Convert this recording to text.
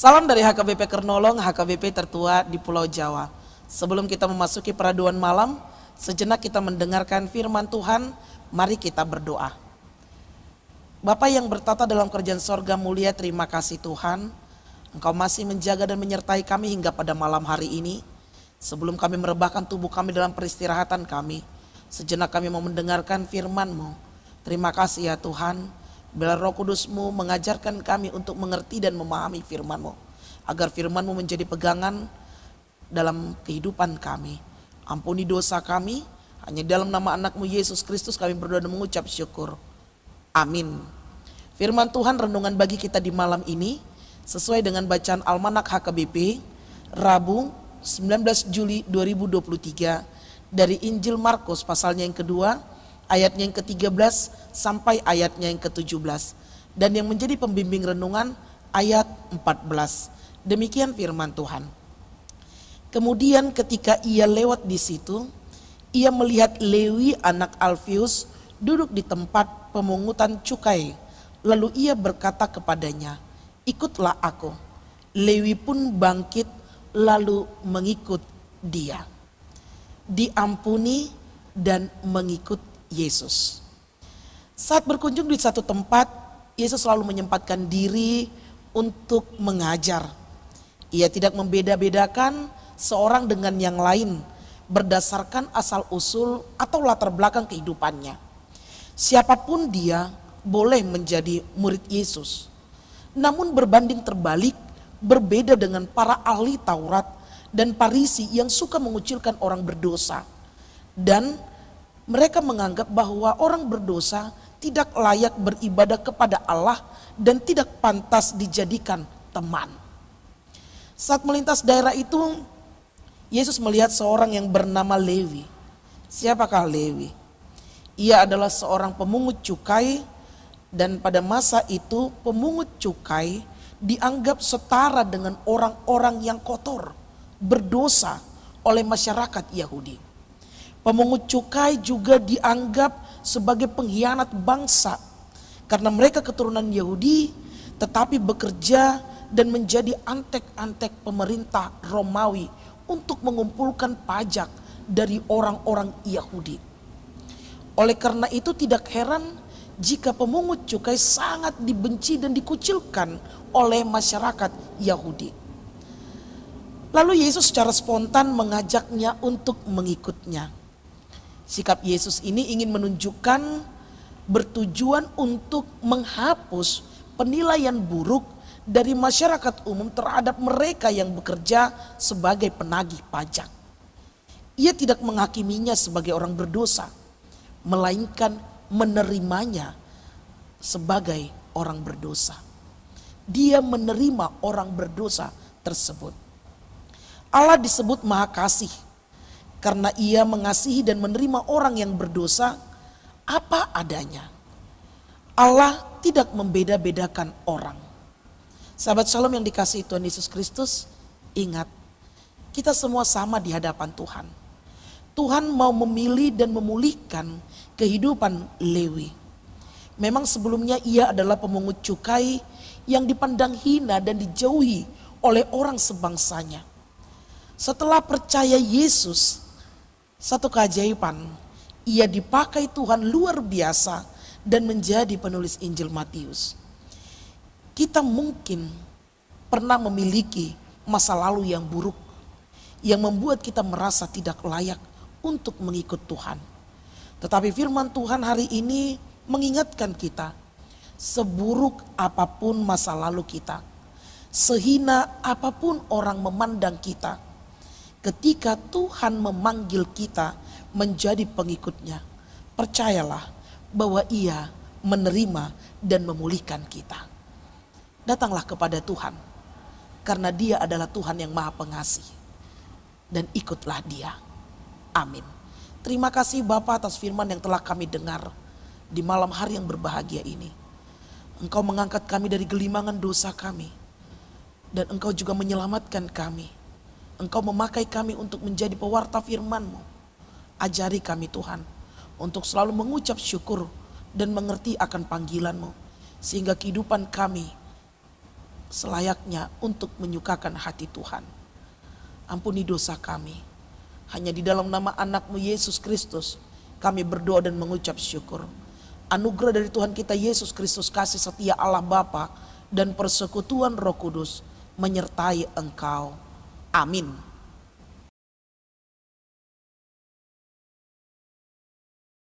Salam dari HKBP Kernolong, HKBP tertua di Pulau Jawa. Sebelum kita memasuki peraduan malam, sejenak kita mendengarkan firman Tuhan, mari kita berdoa. Bapa yang bertata dalam kerajaan sorga mulia, terima kasih Tuhan. Engkau masih menjaga dan menyertai kami hingga pada malam hari ini. Sebelum kami merebahkan tubuh kami dalam peristirahatan kami, sejenak kami mau mendengarkan firman-Mu. Terima kasih ya Tuhan. Bila Roh Kudus-Mu mengajarkan kami untuk mengerti dan memahami firman-Mu, agar firman-Mu menjadi pegangan dalam kehidupan kami. Ampuni dosa kami, hanya dalam nama anak-Mu Yesus Kristus kami berdoa dan mengucap syukur. Amin. Firman Tuhan renungan bagi kita di malam ini sesuai dengan bacaan Almanak HKBP Rabu 19 Juli 2023 dari Injil Markus pasalnya yang kedua, ayatnya yang ke-13 sampai ayatnya yang ke-17. Dan yang menjadi pembimbing renungan ayat 14. Demikian firman Tuhan. Kemudian ketika ia lewat di situ, ia melihat Lewi anak Alfius duduk di tempat pemungutan cukai. Lalu ia berkata kepadanya, "Ikutlah aku." Lewi pun bangkit lalu mengikut dia. Diampuni dan mengikut Yesus. Saat berkunjung di satu tempat, Yesus selalu menyempatkan diri untuk mengajar. Ia tidak membeda-bedakan seorang dengan yang lain berdasarkan asal usul atau latar belakang kehidupannya. Siapapun dia boleh menjadi murid Yesus. Namun berbanding terbalik, berbeda dengan para ahli Taurat dan Farisi yang suka mengucilkan orang berdosa. Dan mereka menganggap bahwa orang berdosa tidak layak beribadah kepada Allah dan tidak pantas dijadikan teman. Saat melintas daerah itu, Yesus melihat seorang yang bernama Lewi. Siapakah Lewi? Ia adalah seorang pemungut cukai, dan pada masa itu pemungut cukai dianggap setara dengan orang-orang yang kotor, berdosa oleh masyarakat Yahudi. Pemungut cukai juga dianggap sebagai pengkhianat bangsa karena mereka keturunan Yahudi tetapi bekerja dan menjadi antek-antek pemerintah Romawi untuk mengumpulkan pajak dari orang-orang Yahudi. Oleh karena itu tidak heran jika pemungut cukai sangat dibenci dan dikucilkan oleh masyarakat Yahudi. Lalu Yesus secara spontan mengajaknya untuk mengikutnya. Sikap Yesus ini ingin menunjukkan bertujuan untuk menghapus penilaian buruk dari masyarakat umum terhadap mereka yang bekerja sebagai penagih pajak. Ia tidak menghakiminya sebagai orang berdosa, melainkan menerimanya sebagai orang berdosa. Dia menerima orang berdosa tersebut. Allah disebut Maha Kasih karena ia mengasihi dan menerima orang yang berdosa apa adanya. Allah tidak membeda-bedakan orang. Sahabat Shalom yang dikasihi Tuhan Yesus Kristus, ingat, kita semua sama di hadapan Tuhan. Tuhan mau memilih dan memulihkan kehidupan Lewi. Memang sebelumnya ia adalah pemungut cukai yang dipandang hina dan dijauhi oleh orang sebangsanya. Setelah percaya Yesus, satu keajaiban, ia dipakai Tuhan luar biasa dan menjadi penulis Injil Matius. Kita mungkin pernah memiliki masa lalu yang buruk, yang membuat kita merasa tidak layak untuk mengikut Tuhan. Tetapi firman Tuhan hari ini mengingatkan kita, seburuk apapun masa lalu kita, sehina apapun orang memandang kita, ketika Tuhan memanggil kita menjadi pengikutnya, percayalah bahwa ia menerima dan memulihkan kita. Datanglah kepada Tuhan, karena dia adalah Tuhan yang Maha Pengasih. Dan ikutlah dia. Amin. Terima kasih Bapa atas firman yang telah kami dengar di malam hari yang berbahagia ini. Engkau mengangkat kami dari gelimangan dosa kami. Dan Engkau juga menyelamatkan kami. Engkau memakai kami untuk menjadi pewarta firman-Mu. Ajari kami Tuhan untuk selalu mengucap syukur dan mengerti akan panggilan-Mu. Sehingga kehidupan kami selayaknya untuk menyukakan hati Tuhan. Ampuni dosa kami. Hanya di dalam nama anak-Mu Yesus Kristus kami berdoa dan mengucap syukur. Anugerah dari Tuhan kita Yesus Kristus, kasih setia Allah Bapa dan persekutuan Roh Kudus menyertai engkau. Amin.